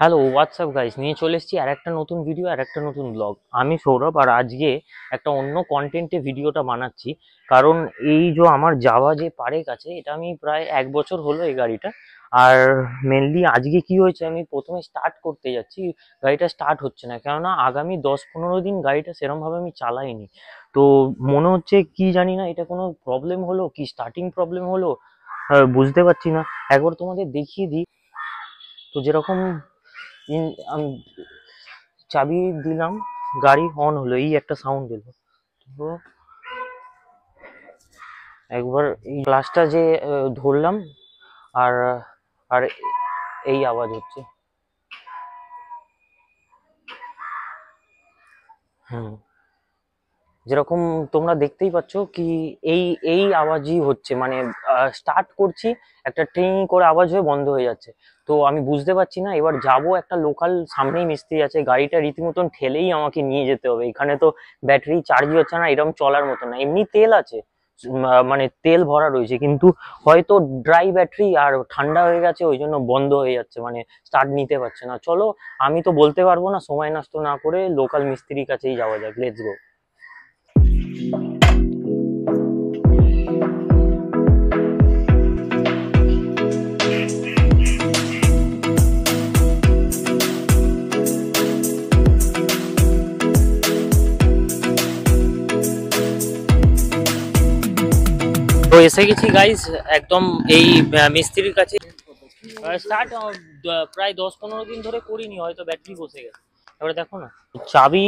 Hello WhatsApp guys, নিয়ে চলে এসেছি আর একটা নতুন ভিডিও আর একটা নতুন ব্লগ। আমি সৌরভ, আর আজকে একটা অন্য কন্টেন্টে ভিডিওটা বানাচ্ছি। কারণ এই যে আমার যাওয়া যে পারেক আছে, এটা আমি প্রায় 1 বছর হলো এই গাড়িটা। আর মেনলি আজকে কি হয়েছে, আমি প্রথমে স্টার্ট করতে যাচ্ছি, গাড়িটা স্টার্ট হচ্ছে না। কেননা আগামী 10-15 দিন গাড়িটা সেরমভাবে আমি চালাইনি। তো মনে হচ্ছে কি জানি না, এটা কোনো প্রবলেম হলো কি, স্টার্টিং প্রবলেম হলো, বুঝতে পারছি না। একবার তোমাদের দেখিয়ে দিই। তো যেরকম আমি চাবি দিলাম, গাড়ি অন হলো, এই একটা সাউন্ড এলো। তো একবার এই গ্লাসটা যে ধরলাম, আর আর এই আওয়াজ হচ্ছে। হুম, যেরকম তোমরা দেখতেই পাচ্ছ কি, এই এই আওয়াজই হচ্ছে, মানে স্টার্ট করছি, একটা ট্রিং করে আওয়াজ হয়ে বন্ধ হয়ে যাচ্ছে। তো আমি বুঝতে পারছি না। এবার যাব একটা লোকাল, সামনেই মিস্ত্রি আছে, গাড়িটা রীতিমতন ঠেলেই আমাকে নিয়ে যেতে হবে। এখানে তো ব্যাটারি চার্জই হচ্ছে না, এরকম চলার মতো না। এমনি তেল আছে, মানে তেল ভরা রয়েছে, কিন্তু হয়তো ড্রাই ব্যাটারি আর ঠান্ডা হয়ে গেছে, ওই জন্য বন্ধ হয়ে যাচ্ছে, মানে স্টার্ট নিতে পারছে না। চলো, আমি তো বলতে পারবো না, সময় নষ্ট না করে লোকাল মিস্ত্রির কাছেই যাওয়া যাক। Let's go. তো এসে গেছি গাইস, একদম এই মিস্ত্রির কাছে। স্টার্ট প্রায় 10-15 দিন ধরে করিনি, হয়তো ব্যাটারি বসে গেছে। এবারে দেখো না, চাবি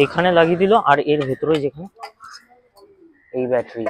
এখানে লাগিয়ে দিল, আর এর ভেতরে যেখানে এই ব্যাটারি।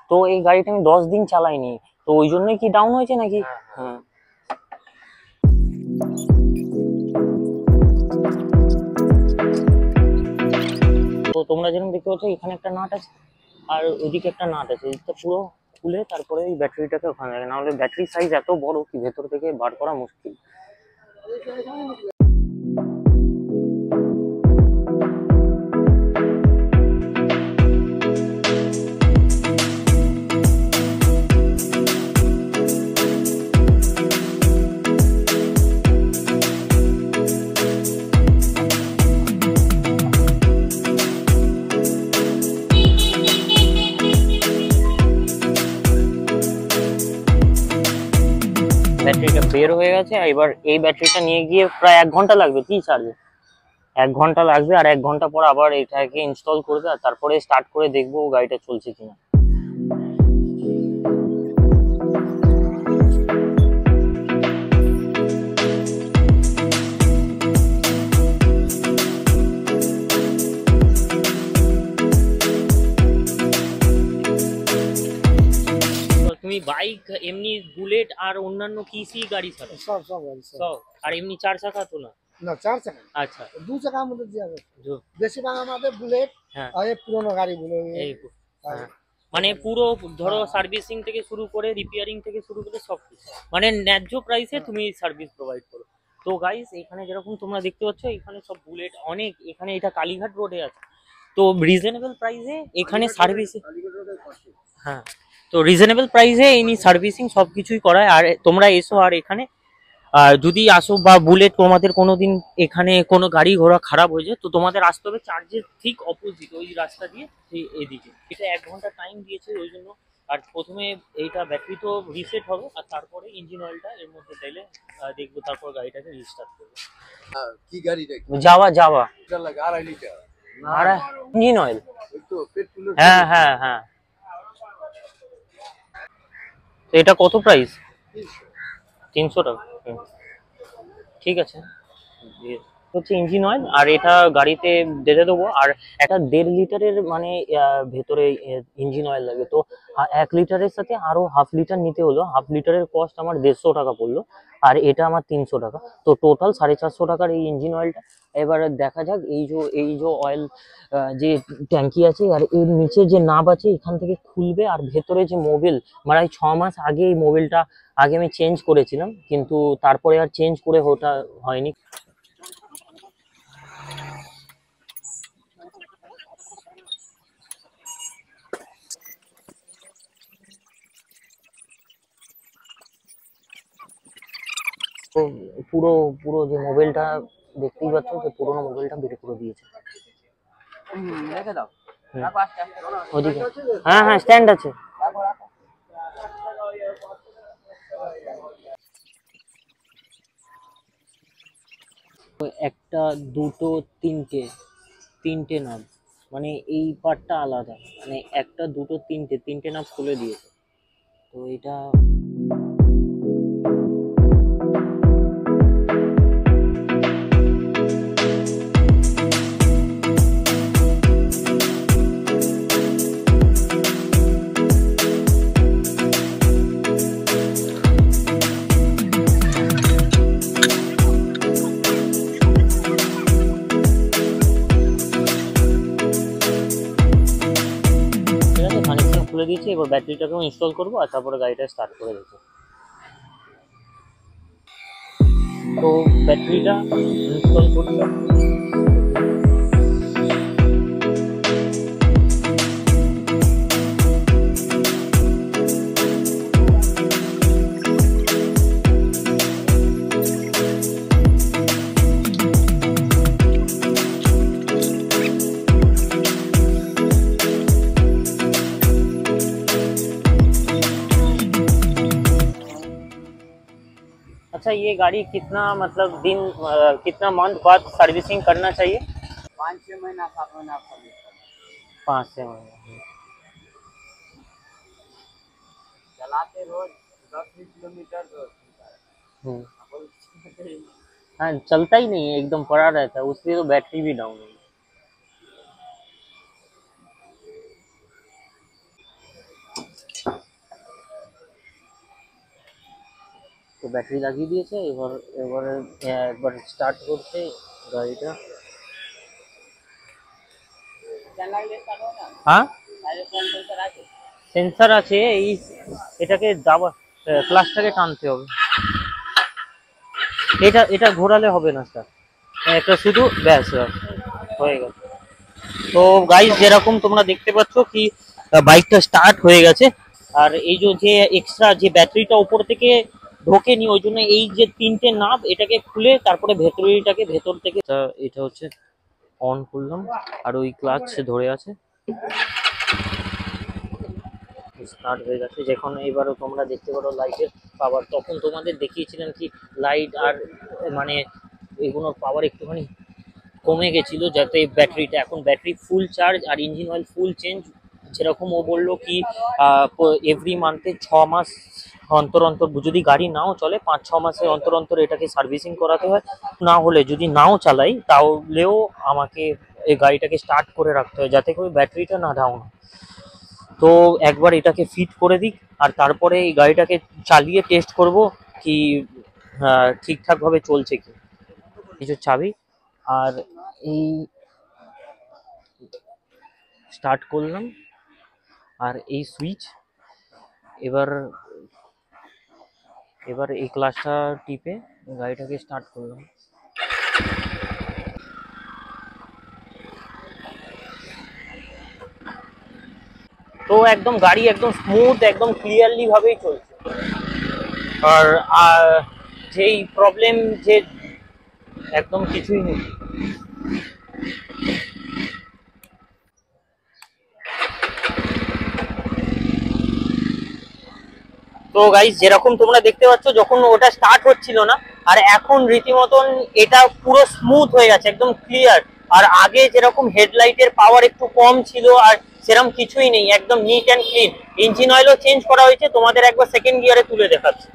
তো এই গাড়িটা আমি 10 দিন চালাইনি, তো ওই জন্যই কি ডাউন হয়েছে নাকি? হ্যাঁ। তো তোমরা যেরকম দেখতে পাচ্ছ, এখানে একটা নাট আছে আর ওইদিকে একটা নাট আছে। এটা পুরো খুলে তারপরে এই ব্যাটারিটাকে ওখানে লাগে, নাহলে ব্যাটারি সাইজ এত বড় কি ভেতর থেকে বার করা মুশকিল। ব্যাটারিটা বের হয়ে গেছে, এবার এই ব্যাটারিটা নিয়ে গিয়ে প্রায় 1 ঘন্টা লাগবে কি চার্জে। 1 ঘন্টা লাগবে, আর 1 ঘন্টা পর আবার এটাকে ইনস্টল করবে, আর তারপরে স্টার্ট করে দেখবো গাড়িটা চলছে কিনা। তুমি বাইক, এমনি বুলেট আর অন্যান্য কিসি গাড়ি ছাড়ো? সব সব গাড়ি সব। সব। আর এমনি 4 চাকা তো না? না, 4 চাকা। আচ্ছা। 2 চাকার মধ্যে দিয়ে যাবে। जो- বেশিরভাগ আমাদের বুলেট হ্যাঁ, আর এই পুরোনো গাড়িগুলো এই হ্যাঁ। মানে পুরো ধরো সার্ভিসিং থেকে শুরু করে রিপেয়ারিং থেকে শুরু করে সব কিছু, মানে ন্যায্য প্রাইসে তুমি সার্ভিস প্রোভাইড করো। তো গাইস, এখানে যেরকম তোমরা দেখতে পাচ্ছ, এখানে সব বুলেট অনেক, এখানে এটা কালীঘাট রোডে আছে। তো রিজনেবল প্রাইসে এখানে সার্ভিস, হ্যাঁ, তো রিজনেবল প্রাইসে এনি সার্ভিসিং সব কিছুই করায়। আর তোমরা এসো, আর এখানে যদি আসো বা বুলেট তোমাদের কোনোদিন এখানে কোনো গাড়ি ঘোড়া খারাপ হয়ে যায়, তো তোমাদের আসতে হবে চার্জের ঠিক অপোজিট ওই রাস্তা দিয়ে, এদিকে। এটা 1 ঘন্টা টাইম দিয়েছে ওই জন্য। আর প্রথমে এইটা ব্যাটারি তো রিসেট হবে, আর তারপরে ইঞ্জিন অয়েলটা এর মধ্যে দিলে দেখবো, তারপর গাড়িটাকে রিস্টার্ট করবো। কি গাড়িটা যাওয়া যাওয়া লাগে 2.5 লিটার আর ইঞ্জিন অয়েল। তো পেট্রোলের হ্যাঁ হ্যাঁ হ্যাঁ। তো এটা কত প্রাইস? 300 টাকা। ঠিক আছে, হচ্ছে ইঞ্জিন অয়েল, আর এটা গাড়িতে দিয়ে দেবো। আর একটা 1.5 লিটারের মানে ভেতরে ইঞ্জিন অয়েল লাগে। তো 1 লিটারের সাথে আরো হাফ লিটার নিতে হলো, হাফ লিটারের কস্ট আমার 150 টাকা পড়লো, আর এটা আমার 300 টাকা। তো টোটাল 450 টাকার এই ইঞ্জিন অয়েলটা। এবারে দেখা যাক, এই যে অয়েল যে ট্যাঙ্কি আছে, আর এর নিচে যে নাব আছে, এখান থেকে খুলবে, আর ভেতরে যে মোবিল, মানে 6 মাস আগে এই মোবিলটা আগে আমি চেঞ্জ করেছিলাম, কিন্তু তারপরে আর চেঞ্জ করে ওটা হয়নি। তো পুরো পুরো যে মোবাইলটা দেখতেই পাচ্ছ, যে পুরোনো মোবাইলটা বের করে দিয়েছে। রেখে দাও। হুম। ওদিকে হ্যাঁ হ্যাঁ স্ট্যান্ড আছে। একটা দুটো তিনটে নাম, মানে এই পার্টটা আলাদা, মানে একটা দুটো তিনটে নাম খুলে দিয়েছে। তো এটা ঠিক আছে, কানেকশন খুলে দিয়েছি। এবার ব্যাটারিটাকেও ইনস্টল করবো আর তারপরে গাড়িটা স্টার্ট করে দেবো। তো ব্যাটারিটা ইনস্টল করলাম। अच्छा, ये गाड़ी कितना मतलब दिन कितना मंथ बाद सर्विसिंग करना चाहिए? 5-6 महीना 7 महीना आप सर्विस करना। 5 से महीने। चलाते रोज 10-20 किलोमीटर रोज चलता है। हम्म। अब हाँ, चलता ही नहीं है, एकदम पड़ा रहता है, उससे तो बैटरी भी डाउन है। তো ব্যাটারি লাগিয়ে দিয়েছে। এবারে একবার স্টার্ট করছে গাড়িটা। হ্যাঁ, সেন্সর আছে। এই এটাকে দাবা ক্লাচটাকে টানতে হবে। এটা ঘোরালে হবে না স্যার, এটা শুধু ব্যাস হয়ে গেছে। তো গাইস, যেরকম তোমরা দেখতে পাচ্ছ কি বাইকটা স্টার্ট হয়ে গেছে। আর এই যে এক্সট্রা যে ব্যাটারিটা উপর থেকে ঢোকেনি, ওই জন্য এই যে তিনটে নাব এটাকে খুলে তারপরে ভেতর থেকে এটা হচ্ছে অন করলাম। আর ওই ক্লাচ ধরে আছে, স্টার্ট হয়ে গেছে। যখন এবারও তোমরা দেখতে পারো লাইটের পাওয়ার, তখন তোমাদের দেখিয়েছিলাম কি লাইট আর মানে এগুলোর পাওয়ার একটুখানি কমে গেছিল, যাতে ব্যাটারিটা এখন ব্যাটারি ফুল চার্জ আর ইঞ্জিন অয়েল ফুল চেঞ্জ। যেরকম ও বললো কি এভরি মান্থে 6 মাস অন্তর অন্তর, যদি গাড়ি নাও চলে 5-6 মাসে অন্তর অন্তর এটাকে সার্ভিসিং করাতে হয়। না হলে যদি নাও চালাই তাহলেও আমাকে এই গাড়িটাকে স্টার্ট করে রাখতে হয়, যাতে করে ব্যাটারিটা না ডাউন হয়। তো একবার এটাকে ফিট করে দিক, আর তারপরে এই গাড়িটাকে চালিয়ে টেস্ট করব কি ঠিকঠাকভাবে চলছে কি। কিছু চাবি আর এই স্টার্ট করলাম, আর এই সুইচ। এবার এই ক্লাচটা টিপে গাড়িটাকে স্টার্ট করলাম। তো একদম গাড়ি একদম স্মুথ, একদম ক্লিয়ারলি ভাবেই চলছে। আর যেই প্রবলেম যে একদম কিছুই নেই। তো গাইস, যেরকম তোমরা দেখতে পাচ্ছ, যখন ওটা স্টার্ট হচ্ছিল না, আর এখন রীতিমতন এটা পুরো স্মুথ হয়ে গেছে, একদম ক্লিয়ার। আর আগে যেরকম হেডলাইটের পাওয়ার একটু কম ছিল, আর সেরকম কিছুই নেই, একদম নিট অ্যান্ড ক্লিন। ইঞ্জিন অয়েলও চেঞ্জ করা হয়েছে, তোমাদের একবার সেকেন্ড গিয়ারে তুলে দেখাচ্ছি।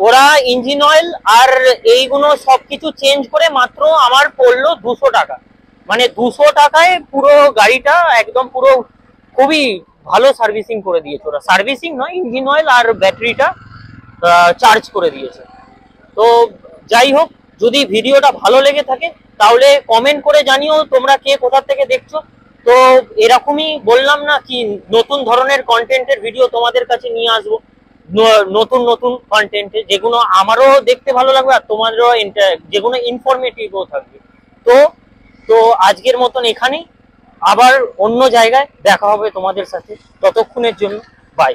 ওরা ইঞ্জিন অয়েল আর এইগুলো সবকিছু চেঞ্জ করে মাত্র আমার পড়লো 200 টাকা। মানে 200 টাকায় পুরো গাড়িটা একদম পুরো খুবই ভালো সার্ভিসিং করে দিয়েছে ওরা। সার্ভিসিং নয়, ইঞ্জিন অয়েল আর ব্যাটারিটা চার্জ করে দিয়েছে। তো যাই হোক, যদি ভিডিওটা ভালো লেগে থাকে তাহলে কমেন্ট করে জানিও তোমরা কে কোথা থেকে দেখছো। তো এরকমই বললাম না কি, নতুন ধরনের কন্টেন্টের ভিডিও তোমাদের কাছে নিয়ে আসবো, নতুন নতুন কন্টেন্টে, যেগুলো আমারও দেখতে ভালো লাগবে আর তোমাদেরও যেগুলো ইনফরমেটিভও থাকবে। তো তো আজকের মতন এখানেই, আবার অন্য জায়গায় দেখা হবে তোমাদের সাথে। ততক্ষণের জন্য বাই।